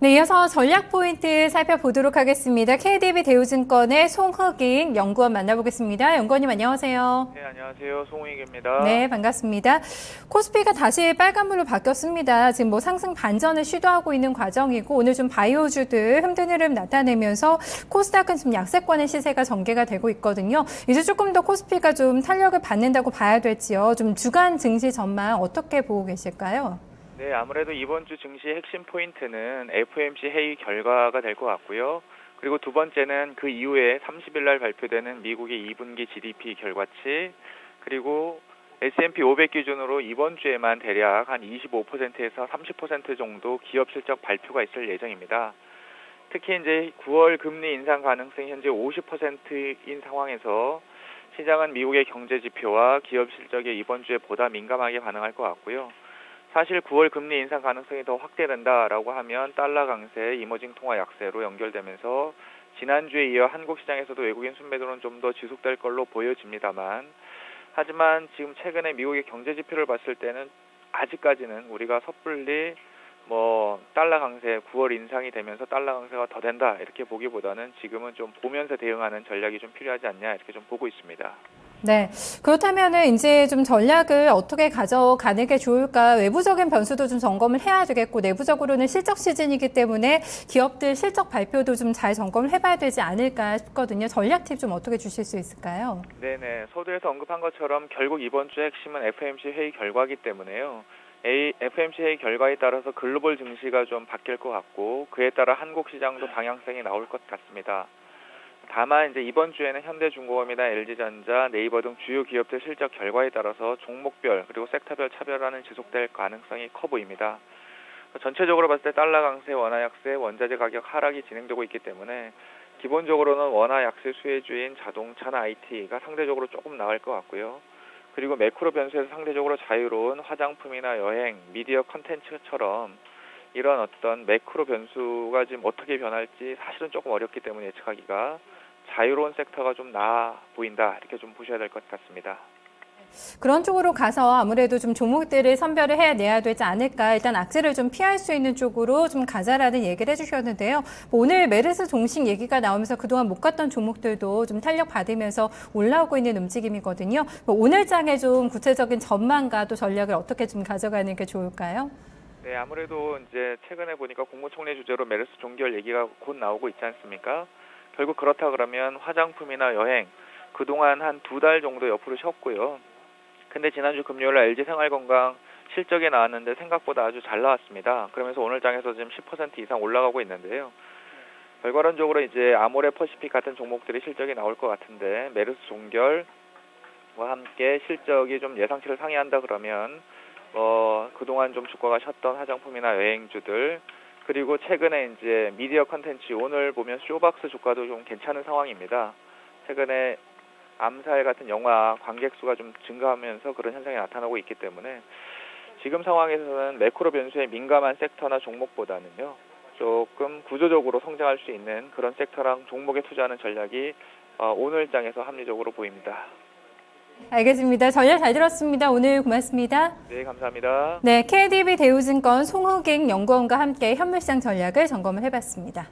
네, 이어서 전략 포인트 살펴보도록 하겠습니다. KDB 대우증권의 송흑익 연구원 만나보겠습니다. 연구원님 안녕하세요. 네, 안녕하세요. 송익입니다. 네, 반갑습니다. 코스피가 다시 빨간불로 바뀌었습니다. 지금 뭐 상승 반전을 시도하고 있는 과정이고 오늘 좀 바이오주들 흠든 흐름 나타내면서 코스닥은 좀 약세권의 시세가 전개가 되고 있거든요. 이제 조금 더 코스피가 좀 탄력을 받는다고 봐야 될지요. 좀 주간 증시 전망 어떻게 보고 계실까요? 네, 아무래도 이번 주 증시의 핵심 포인트는 FOMC 회의 결과가 될 것 같고요. 그리고 두 번째는 그 이후에 30일 날 발표되는 미국의 2분기 GDP 결과치, 그리고 S&P 500 기준으로 이번 주에만 대략 한 25%에서 30% 정도 기업 실적 발표가 있을 예정입니다. 특히 이제 9월 금리 인상 가능성이 현재 50%인 상황에서 시장은 미국의 경제 지표와 기업 실적에 이번 주에 보다 민감하게 반응할 것 같고요. 사실 9월 금리 인상 가능성이 더 확대된다라고 하면 달러 강세, 이머징 통화 약세로 연결되면서 지난주에 이어 한국 시장에서도 외국인 순매도는 좀 더 지속될 걸로 보여집니다만, 하지만 지금 최근에 미국의 경제 지표를 봤을 때는 아직까지는 우리가 섣불리 달러 강세 9월 인상이 되면서 달러 강세가 더 된다 이렇게 보기보다는 지금은 좀 보면서 대응하는 전략이 좀 필요하지 않냐 이렇게 좀 보고 있습니다. 네. 그렇다면은 이제 좀 전략을 어떻게 가져가는 게 좋을까? 외부적인 변수도 좀 점검을 해야 되겠고, 내부적으로는 실적 시즌이기 때문에 기업들 실적 발표도 좀 잘 점검을 해봐야 되지 않을까 싶거든요. 전략 팁 좀 어떻게 주실 수 있을까요? 네네. 서두에서 언급한 것처럼 결국 이번 주 핵심은 FOMC 회의 결과이기 때문에요. FOMC 회의 결과에 따라서 글로벌 증시가 좀 바뀔 것 같고, 그에 따라 한국 시장도 방향성이 나올 것 같습니다. 다만 이제 이번 주에는 현대중공업이나 LG전자, 네이버 등 주요 기업들 실적 결과에 따라서 종목별 그리고 섹터별 차별화는 지속될 가능성이 커 보입니다. 전체적으로 봤을 때 달러 강세, 원화 약세, 원자재 가격 하락이 진행되고 있기 때문에 기본적으로는 원화 약세 수혜주인 자동차나 IT가 상대적으로 조금 나을 것 같고요. 그리고 매크로 변수에서 상대적으로 자유로운 화장품이나 여행, 미디어 컨텐츠처럼 이런 어떤 매크로 변수가 지금 어떻게 변할지 사실은 조금 어렵기 때문에 예측하기가 자유로운 섹터가 좀 나아 보인다 이렇게 좀 보셔야 될 것 같습니다. 그런 쪽으로 가서 아무래도 좀 종목들을 선별을 해내야 되지 않을까. 일단 악재를 좀 피할 수 있는 쪽으로 좀 가자라는 얘기를 해주셨는데요. 오늘 메르스 종식 얘기가 나오면서 그동안 못 갔던 종목들도 좀 탄력 받으면서 올라오고 있는 움직임이거든요. 오늘 장에 좀 구체적인 전망과 또 전략을 어떻게 좀 가져가는 게 좋을까요? 네, 아무래도 이제 최근에 보니까 국무총리 주재로 메르스 종결 얘기가 곧 나오고 있지 않습니까? 결국 그렇다 그러면 화장품이나 여행 그동안 한 2달 정도 옆으로 쉬었고요. 근데 지난주 금요일날 LG생활건강 실적이 나왔는데 생각보다 아주 잘 나왔습니다. 그러면서 오늘 장에서 지금 10% 이상 올라가고 있는데요. 결과론적으로 이제 아모레 퍼시픽 같은 종목들이 실적이 나올 것 같은데 메르스 종결과 함께 실적이 좀 예상치를 상회한다 그러면 그동안 좀 주가가 쉬었던 화장품이나 여행주들, 그리고 최근에 이제 미디어 컨텐츠 오늘 보면 쇼박스 주가도 좀 괜찮은 상황입니다. 최근에 암살 같은 영화 관객 수가 좀 증가하면서 그런 현상이 나타나고 있기 때문에 지금 상황에서는 매크로 변수에 민감한 섹터나 종목보다는요, 조금 구조적으로 성장할 수 있는 그런 섹터랑 종목에 투자하는 전략이 오늘 장에서 합리적으로 보입니다. 알겠습니다. 전략 잘 들었습니다. 오늘 고맙습니다. 네, 감사합니다. 네, KDB 대우증권 송흑익 연구원과 함께 현물시장 전략을 점검을 해봤습니다.